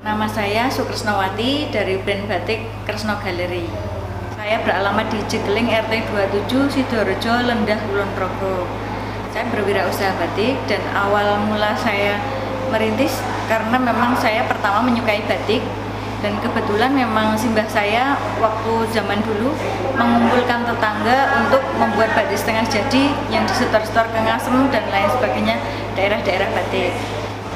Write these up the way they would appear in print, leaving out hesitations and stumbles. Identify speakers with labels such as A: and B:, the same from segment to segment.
A: Nama saya Sukresnawati dari brand batik Kresno Gallery. Saya beralamat di Jegeling RT 27 Sidoarjo, Lendah, Kulon Progo. Saya berwirausaha batik dan awal mula saya merintis karena memang saya pertama menyukai batik dan kebetulan memang simbah saya waktu zaman dulu mengumpulkan tetangga untuk membuat batik setengah jadi yang disetor-setor ke Ngasem dan lain sebagainya, daerah-daerah batik.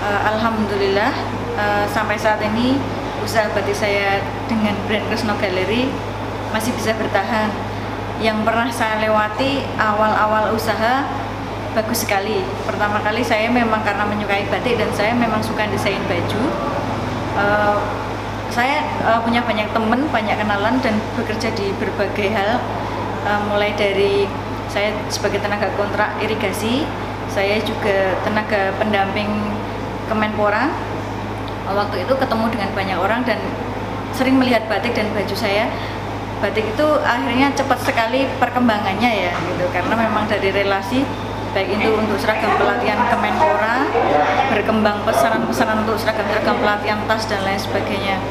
A: Alhamdulillah sampai saat ini usaha batik saya dengan brand Kresno Gallery masih bisa bertahan. Yang pernah saya lewati awal-awal usaha bagus sekali. Pertama kali saya memang karena menyukai batik dan saya memang suka desain baju. Saya punya banyak teman, banyak kenalan dan bekerja di berbagai hal, mulai dari saya sebagai tenaga kontrak irigasi, saya juga tenaga pendamping Kemenpora. Waktu itu ketemu dengan banyak orang dan sering melihat batik dan baju saya. Batik itu akhirnya cepat sekali perkembangannya ya gitu, karena memang dari relasi baik itu untuk seragam pelatihan Kemenpora, berkembang pesanan-pesanan untuk seragam-seragam pelatihan tas dan lain sebagainya.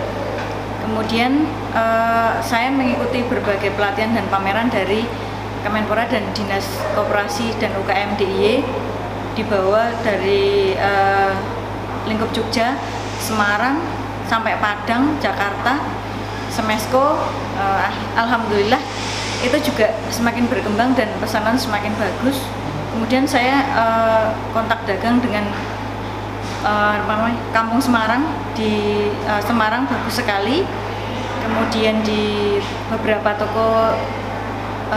A: Kemudian saya mengikuti berbagai pelatihan dan pameran dari Kemenpora dan Dinas Koperasi dan UKM DIY, dibawa dari lingkup Jogja, Semarang, sampai Padang, Jakarta, Semesko. Alhamdulillah itu juga semakin berkembang dan pesanan semakin bagus. Kemudian saya kontak dagang dengan Kampung Semarang. Di Semarang bagus sekali. Kemudian di beberapa toko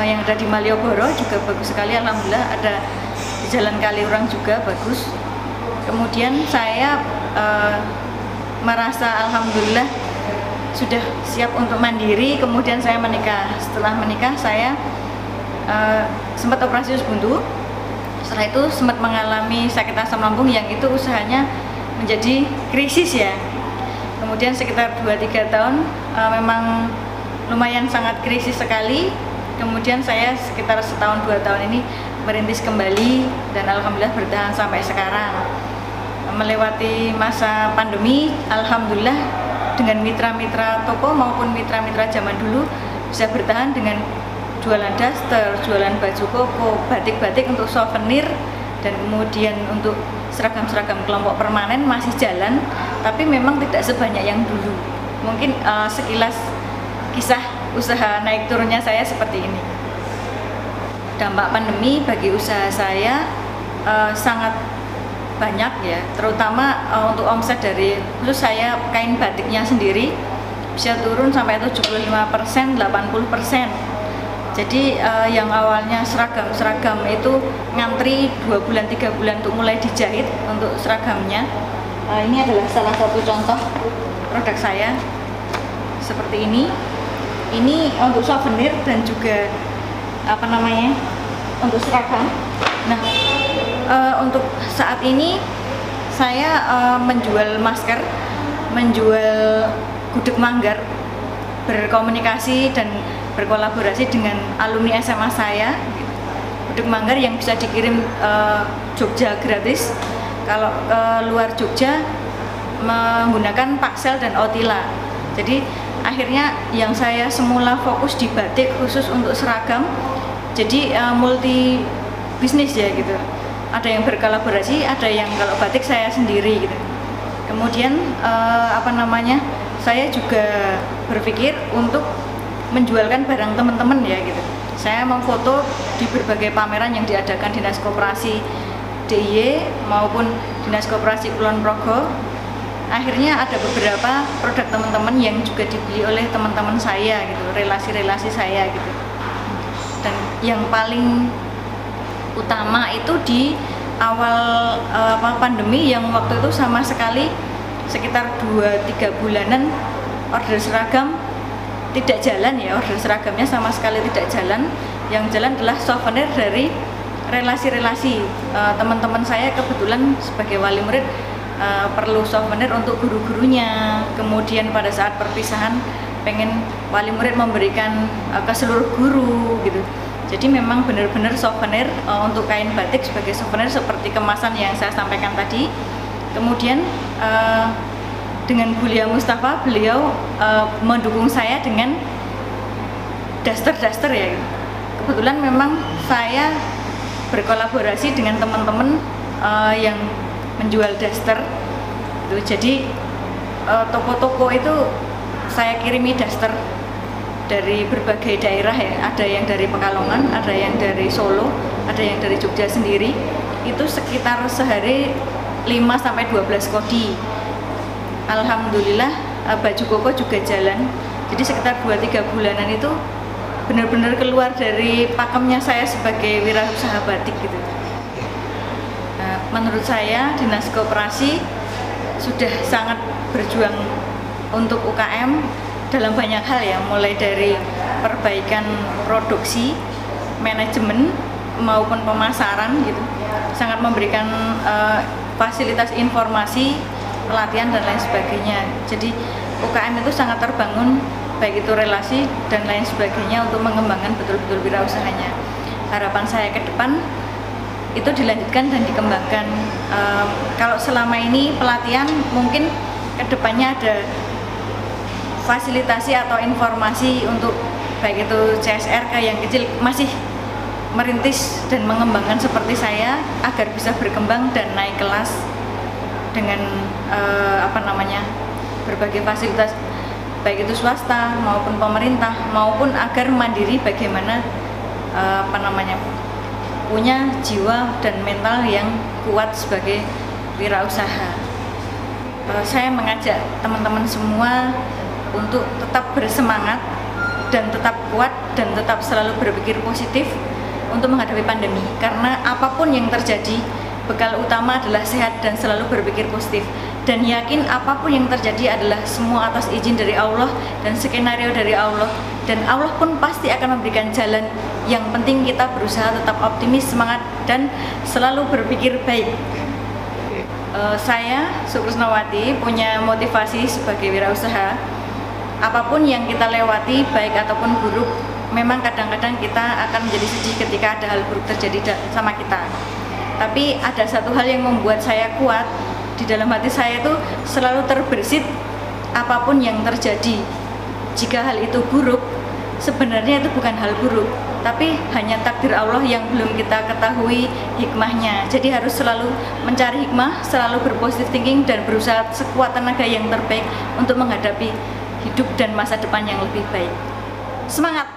A: yang ada di Malioboro juga bagus sekali. Alhamdulillah ada di Jalan Kaliurang juga bagus. Kemudian saya merasa alhamdulillah sudah siap untuk mandiri. Kemudian saya menikah. Setelah menikah saya sempat operasi usus buntu. Setelah itu sempat mengalami sakit asam lambung yang itu usahanya menjadi krisis ya. Kemudian sekitar 2-3 tahun memang lumayan sangat krisis sekali. Kemudian saya sekitar setahun 2 tahun ini merintis kembali dan alhamdulillah bertahan sampai sekarang. Melewati masa pandemi, alhamdulillah dengan mitra-mitra toko maupun mitra-mitra zaman dulu bisa bertahan dengan jualan daster, jualan baju koko, batik-batik untuk souvenir, dan kemudian untuk seragam-seragam kelompok permanen masih jalan, tapi memang tidak sebanyak yang dulu. Mungkin sekilas kisah usaha naik turunnya saya seperti ini. Dampak pandemi bagi usaha saya sangat banyak ya, terutama untuk omset dari khusus saya kain batiknya sendiri bisa turun sampai 75%, 80%. Jadi yang awalnya seragam itu ngantri 2 bulan 3 bulan untuk mulai dijahit untuk seragamnya. Ini adalah salah satu contoh produk saya seperti ini. Ini untuk souvenir dan juga untuk seragam. Nah, untuk saat ini saya menjual masker, menjual gudeg manggar, berkomunikasi dan berkolaborasi dengan alumni SMA saya. Gudeg manggar yang bisa dikirim Jogja gratis. Kalau luar Jogja menggunakan Paksel dan Otila. Jadi akhirnya yang saya semula fokus di batik khusus untuk seragam, jadi multi bisnis ya gitu. Ada yang berkolaborasi, ada yang kalau batik saya sendiri gitu. Kemudian saya juga berpikir untuk menjualkan barang teman-teman ya gitu. Saya memfoto di berbagai pameran yang diadakan Dinas Koperasi DIY maupun Dinas Koperasi Kulon Progo. Akhirnya ada beberapa produk teman-teman yang juga dibeli oleh teman-teman saya gitu, relasi-relasi saya gitu. Dan yang paling utama itu di awal pandemi yang waktu itu sama sekali sekitar 2-3 bulanan order seragam tidak jalan ya, order seragamnya sama sekali tidak jalan. Yang jalan adalah souvenir dari relasi-relasi teman-teman saya. Kebetulan sebagai wali murid perlu souvenir untuk guru-gurunya. Kemudian pada saat perpisahan pengen wali murid memberikan ke seluruh guru gitu. Jadi memang benar-benar souvenir untuk kain batik sebagai souvenir seperti kemasan yang saya sampaikan tadi. Kemudian dengan Bulia Mustafa, beliau mendukung saya dengan daster-daster ya. Kebetulan memang saya berkolaborasi dengan teman-teman yang menjual daster gitu. Jadi toko-toko itu saya kirimi daster dari berbagai daerah ya. Ada yang dari Pekalongan, ada yang dari Solo, ada yang dari Jogja sendiri. Itu sekitar sehari 5-12 kodi. Alhamdulillah baju koko juga jalan. Jadi sekitar 2-3 bulanan itu benar-benar keluar dari pakemnya saya sebagai wirausaha batik gitu. Nah, menurut saya Dinas Koperasi sudah sangat berjuang untuk UKM dalam banyak hal ya, mulai dari perbaikan produksi, manajemen maupun pemasaran gitu. Sangat memberikan fasilitas informasi, pelatihan dan lain sebagainya. Jadi UKM itu sangat terbangun, baik itu relasi dan lain sebagainya untuk mengembangkan betul-betul wirausahanya. Harapan saya ke depan itu dilanjutkan dan dikembangkan. Kalau selama ini pelatihan mungkin ke depannya ada fasilitasi atau informasi untuk baik itu CSR yang kecil masih merintis dan mengembangkan seperti saya agar bisa berkembang dan naik kelas dengan berbagai fasilitas baik itu swasta maupun pemerintah, maupun agar mandiri bagaimana punya jiwa dan mental yang kuat sebagai wirausaha. Saya mengajak teman-teman semua untuk tetap bersemangat dan tetap kuat dan tetap selalu berpikir positif untuk menghadapi pandemi, karena apapun yang terjadi bekal utama adalah sehat dan selalu berpikir positif, dan yakin apapun yang terjadi adalah semua atas izin dari Allah dan skenario dari Allah, dan Allah pun pasti akan memberikan jalan. Yang penting kita berusaha tetap optimis, semangat dan selalu berpikir baik. Saya Sukresnawati punya motivasi sebagai wirausaha. Apapun yang kita lewati baik ataupun buruk, memang kadang-kadang kita akan menjadi sedih ketika ada hal buruk terjadi sama kita. Tapi ada satu hal yang membuat saya kuat di dalam hati saya, itu selalu terbersit apapun yang terjadi. Jika hal itu buruk, sebenarnya itu bukan hal buruk, tapi hanya takdir Allah yang belum kita ketahui hikmahnya. Jadi harus selalu mencari hikmah, selalu berpositif thinking dan berusaha sekuat tenaga yang terbaik untuk menghadapi hidup dan masa depan yang lebih baik. Semangat!